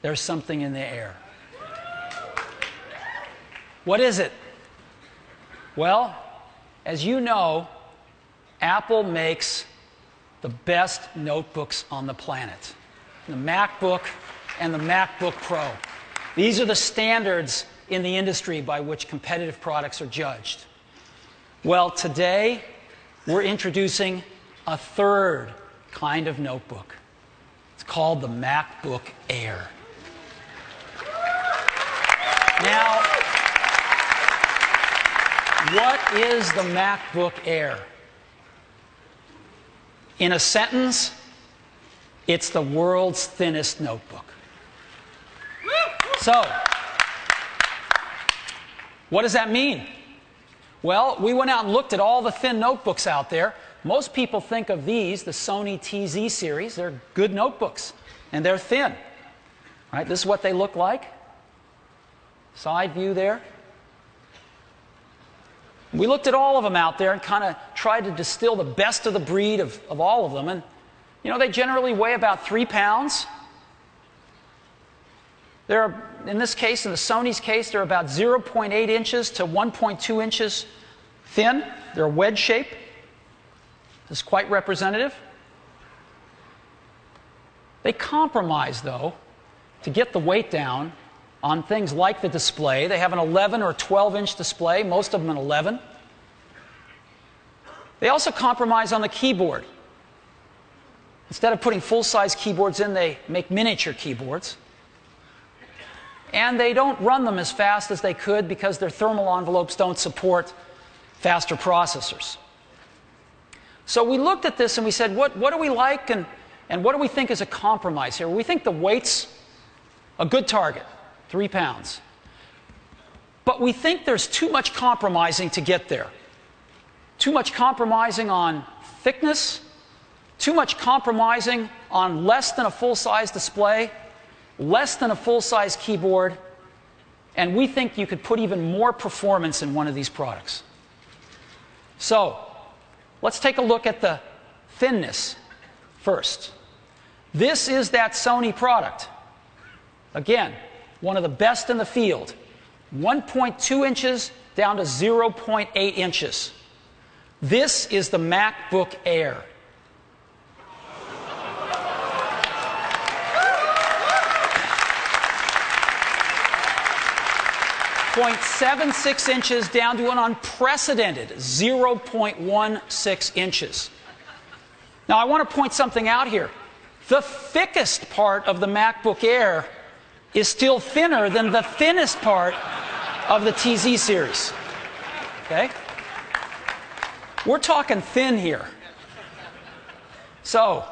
there's something in the air. What is it? Well, as you know, Apple makes the best notebooks on the planet. The MacBook and the MacBook Pro. These are the standards in the industry by which competitive products are judged. Well, today we're introducing a third kind of notebook. It's called the MacBook Air. Now, what is the MacBook Air? In a sentence, it's the world's thinnest notebook. So, what does that mean? Well, we went out and looked at all the thin notebooks out there. Most people think of these, the Sony TZ series. They're good notebooks, and they're thin. Right? This is what they look like. Side view there. We looked at all of them out there and kind of tried to distill the best of the breed of all of them. And, you know, they generally weigh about 3 pounds. They're, in this case, in the Sony's case, they're about 0.8 inches to 1.2 inches thin. They're a wedge shape. This is quite representative. They compromise, though, to get the weight down on things like the display. They have an 11 or 12-inch display, most of them an 11. They also compromise on the keyboard. Instead of putting full-size keyboards in, they make miniature keyboards. And they don't run them as fast as they could because their thermal envelopes don't support faster processors. So we looked at this and we said, what do we like and what do we think is a compromise here? We think the weight's a good target. 3 pounds. But we think there's too much compromising to get there. Too much compromising on thickness, too much compromising on less than a full-size display, less than a full-size keyboard, and we think you could put even more performance in one of these products. So, let's take a look at the thinness first. This is that Sony product. Again, one of the best in the field. 1.2 inches down to 0.8 inches. This is the MacBook Air. .76 inches down to an unprecedented 0.16 inches. Now, I want to point something out here. The thickest part of the MacBook Air is still thinner than the thinnest part of the TZ series. Okay? We're talking thin here. So,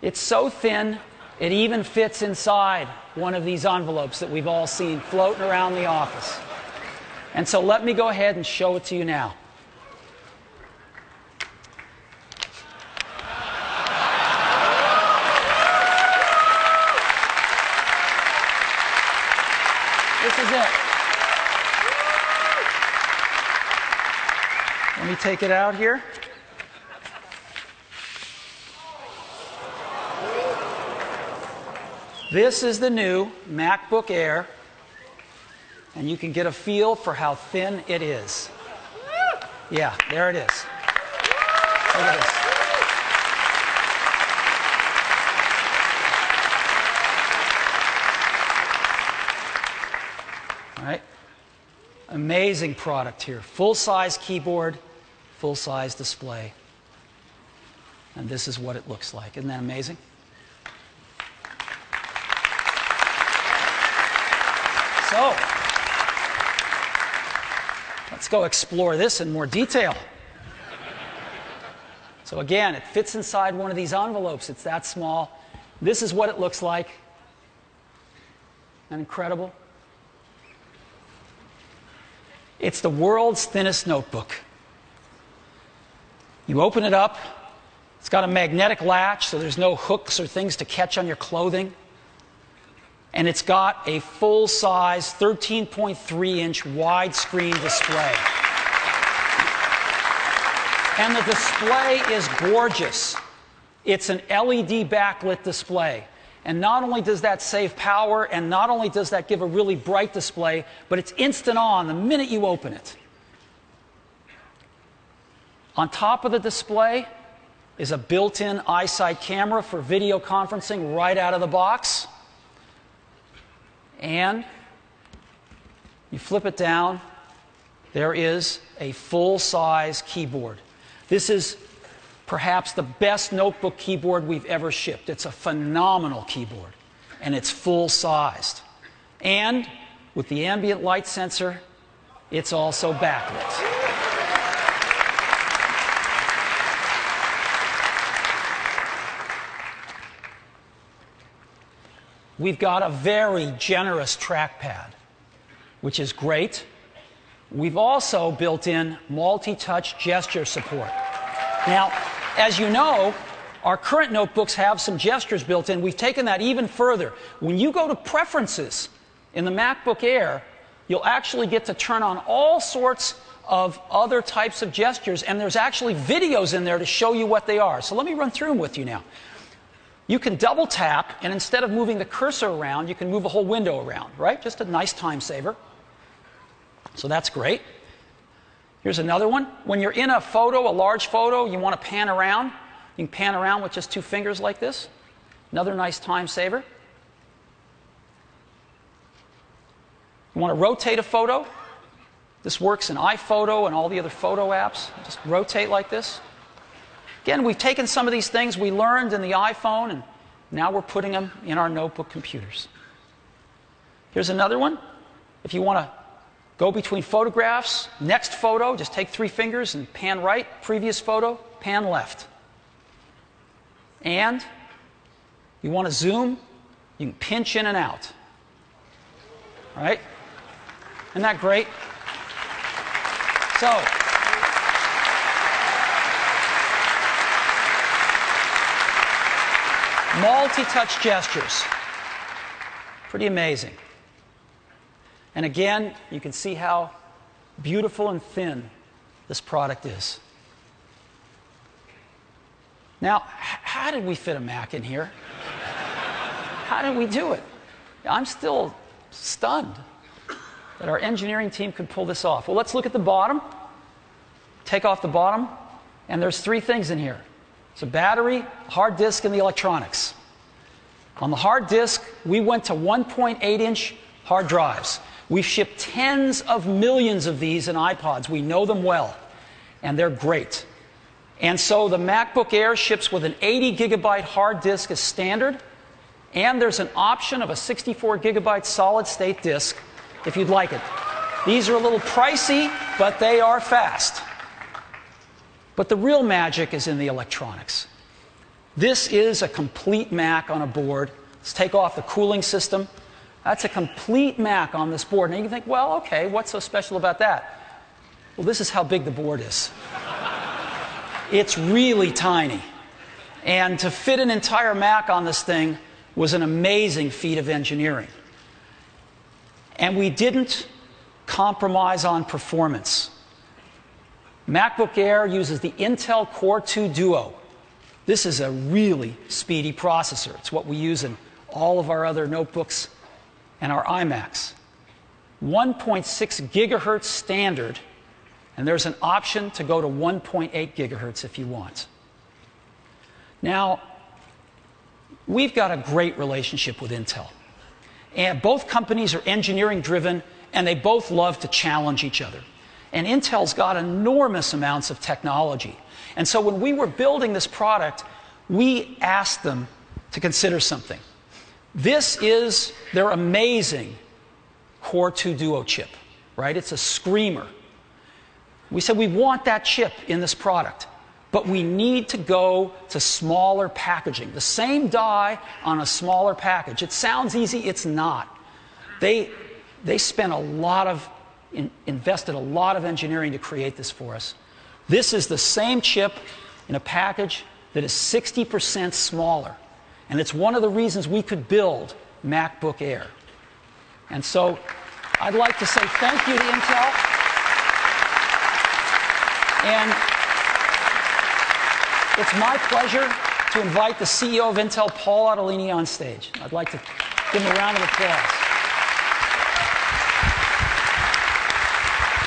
it's so thin, it even fits inside one of these envelopes that we've all seen floating around the office. And so let me go ahead and show it to you now. This is it. Let me take it out here. This is the new MacBook Air, and you can get a feel for how thin it is. Yeah, there it is. Look at this. All right. Amazing product here. Full-size keyboard, full-size display. And this is what it looks like. Isn't that amazing? So, let's go explore this in more detail. So again, it fits inside one of these envelopes. It's that small. This is what it looks like. Isn't that incredible? It's the world's thinnest notebook. You open it up. It's got a magnetic latch, so there's no hooks or things to catch on your clothing. And it's got a full-size 13.3-inch widescreen display. And the display is gorgeous. It's an LED backlit display. And not only does that save power, and not only does that give a really bright display, but it's instant on the minute you open it. On top of the display is a built-in iSight camera for video conferencing right out of the box. And you flip it down, there is a full-size keyboard. This is perhaps the best notebook keyboard we've ever shipped. It's a phenomenal keyboard, and it's full-sized. And with the ambient light sensor, it's also backlit. We've got a very generous trackpad, which is great. We've also built in multi-touch gesture support. Now, as you know, our current notebooks have some gestures built in. We've taken that even further. When you go to Preferences in the MacBook Air, you'll actually get to turn on all sorts of other types of gestures, and there's actually videos in there to show you what they are. So let me run through them with you now. You can double tap, and instead of moving the cursor around, you can move a whole window around, right? Just a nice time saver. So that's great. Here's another one. When you're in a photo, a large photo, you want to pan around. You can pan around with just 2 fingers like this. Another nice time saver. You want to rotate a photo. This works in iPhoto and all the other photo apps. Just rotate like this. Again, we've taken some of these things we learned in the iPhone, and now we're putting them in our notebook computers. Here's another one. If you want to go between photographs, next photo, just take 3 fingers and pan right. Previous photo, pan left. And you want to zoom, you can pinch in and out. All right? Isn't that great? So, multi-touch gestures. Pretty amazing. And again, you can see how beautiful and thin this product is. Now, how did we fit a Mac in here? How did we do it? I'm still stunned that our engineering team could pull this off. Well, let's look at the bottom. Take off the bottom, and there's 3 things in here. It's a battery, a hard disk, and the electronics. On the hard disk, we went to 1.8-inch hard drives. We've shipped tens of millions of these in iPods. We know them well, and they're great. And so the MacBook Air ships with an 80-gigabyte hard disk as standard, and there's an option of a 64-gigabyte solid-state disk if you'd like it. These are a little pricey, but they are fast. But the real magic is in the electronics. This is a complete Mac on a board. Let's take off the cooling system. That's a complete Mac on this board. And you can think, well, okay, what's so special about that? Well, this is how big the board is. It's really tiny. And to fit an entire Mac on this thing was an amazing feat of engineering. And we didn't compromise on performance. MacBook Air uses the Intel Core 2 Duo. This is a really speedy processor. It's what we use in all of our other notebooks and our iMacs. 1.6 gigahertz standard, and there's an option to go to 1.8 gigahertz if you want. Now, we've got a great relationship with Intel. And both companies are engineering driven, and they both love to challenge each other. And Intel's got enormous amounts of technology. And so when we were building this product, we asked them to consider something. This is their amazing Core 2 Duo chip, right? It's a screamer. We said we want that chip in this product, but we need to go to smaller packaging. The same die on a smaller package. It sounds easy, it's not. They spent a lot of invested a lot of engineering to create this for us. This is the same chip in a package that is 60% smaller. And it's one of the reasons we could build MacBook Air. And so I'd like to say thank you to Intel. And it's my pleasure to invite the CEO of Intel, Paul Otellini, on stage. I'd like to give him a round of applause.